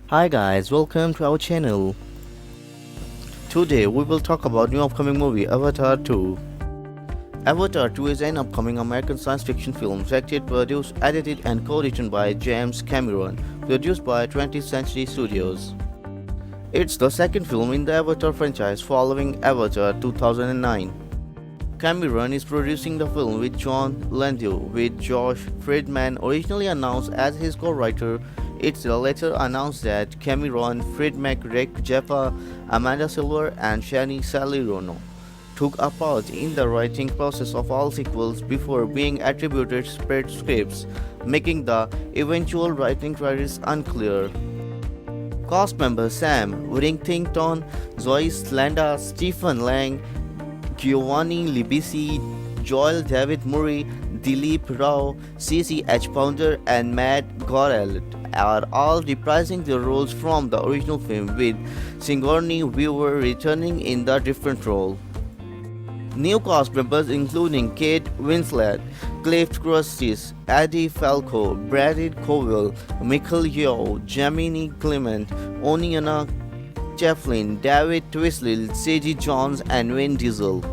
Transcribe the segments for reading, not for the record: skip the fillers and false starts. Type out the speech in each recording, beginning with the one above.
Hi guys, welcome to our channel. Today we will talk about new upcoming movie Avatar 2. Avatar 2 is an upcoming American science fiction film directed, produced, edited and co-written by James Cameron, produced by 20th Century Studios. It's the second film in the Avatar franchise following Avatar 2009. Cameron is producing the film with John Landau, with Josh Friedman originally announced as his co-writer. It's later announced that Cameron, Friedman, Rick Jaffa, Amanda Silver, and Shani Salerno took a part in the writing process of all sequels before being attributed separate scripts, making the eventual writing credits unclear. Cast members Sam Worthington, Zoe Slanda, Stephen Lang, Giovanni Libisi, Joel David Murray, Dilip Rao, C.C.H. Pounder, and Matt Gorel are all reprising their roles from the original film, with Sigourney Weaver returning in the different role. New cast members including Kate Winslet, Cliff Curtis, Eddie Falco, Brady Covell, Michael Yeoh, Jamie Clement, Oniana Chaplin, David Twisley, C.G. Jones, and Vin Diesel.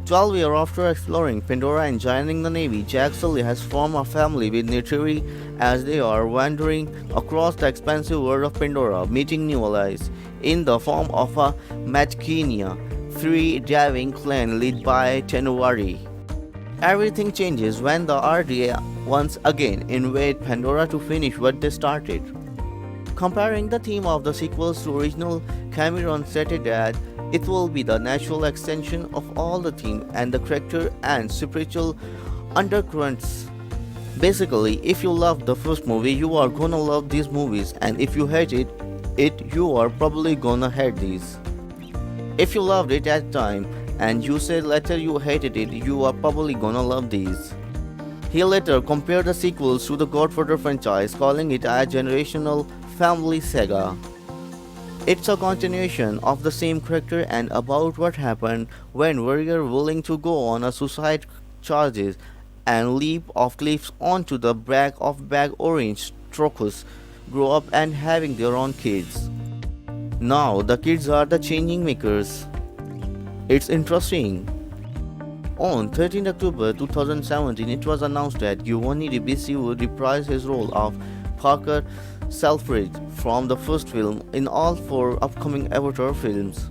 12 years after exploring Pandora and joining the Navy, Jack Sully has formed a family with Neytiri as they are wandering across the expansive world of Pandora, meeting new allies in the form of a Matkenia, free-diving clan led by Tenuari. Everything changes when the RDA once again invade Pandora to finish what they started. Comparing the theme of the sequels to original, Cameron stated that it will be the natural extension of all the theme and the character and spiritual undercurrents. Basically, if you loved the first movie, you are gonna love these movies, and if you hated it, you are probably gonna hate these. If you loved it at the time and you said later you hated it, you are probably gonna love these. He later compared the sequels to the Godfather franchise, calling it a generational family saga. It's a continuation of the same character and about what happened when warriors willing to go on a suicide charges and leap off cliffs onto the back of Bag Orange Trocus grow up and having their own kids. Now the kids are the changing makers. It's interesting. On 13 October 2017, it was announced that Giovanni Ribisi would reprise his role of Parker Selfridge from the first film in all four upcoming Avatar films.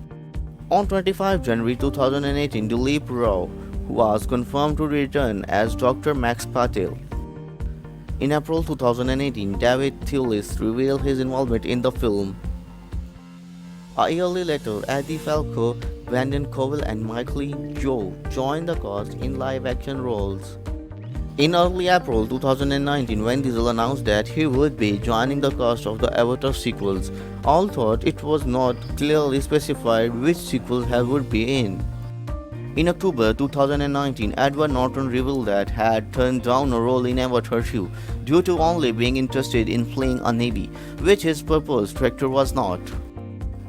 On 25 January 2018, Dilip Rao was confirmed to return as Dr. Max Patel. In April 2018, David Thewlis revealed his involvement in the film. A year later, Eddie Falco, Brandon Covell, and Michael Yeoh joined the cast in live-action roles. In early April 2019, Vin Diesel announced that he would be joining the cast of the Avatar sequels, although it was not clearly specified which sequels he would be in. In October 2019, Edward Norton revealed that he had turned down a role in Avatar 2 due to only being interested in playing a Navy, which his proposed character was not.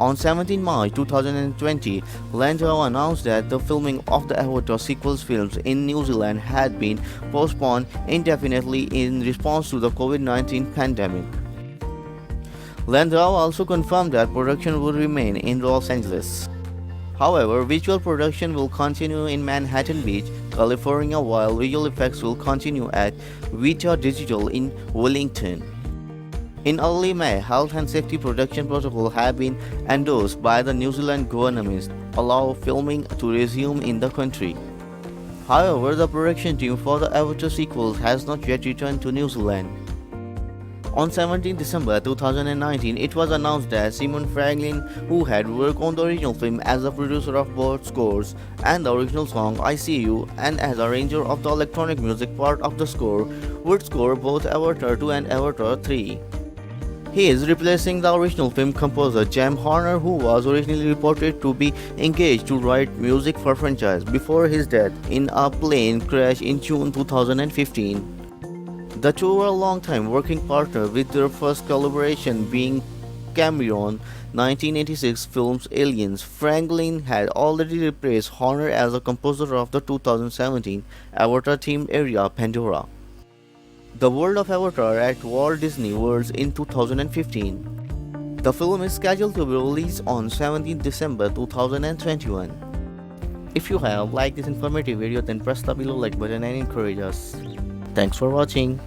On 17 March 2020, Landau announced that the filming of the Avatar sequels films in New Zealand had been postponed indefinitely in response to the COVID-19 pandemic. Landau also confirmed that production would remain in Los Angeles. However, visual production will continue in Manhattan Beach, California, while visual effects will continue at Vita Digital in Wellington. In early May, health and safety production protocols have been endorsed by the New Zealand government, allow filming to resume in the country. However, the production team for the Avatar sequels has not yet returned to New Zealand. On 17 December 2019, it was announced that Simon Franklin, who had worked on the original film as the producer of both scores and the original song I See You, and as arranger of the electronic music part of the score, would score both Avatar 2 and Avatar 3. He is replacing the original film composer James Horner, who was originally reported to be engaged to write music for franchise before his death in a plane crash in June 2015. The two were long-time working partners, with their first collaboration being Cameron 1986 film's Aliens. Franklin had already replaced Horner as a composer of the 2017 Avatar-themed area Pandora. The World of Avatar at Walt Disney World in 2015. The film is scheduled to be released on 17 December 2021. If you have liked this informative video, then press the below like button and encourage us. Thanks for watching.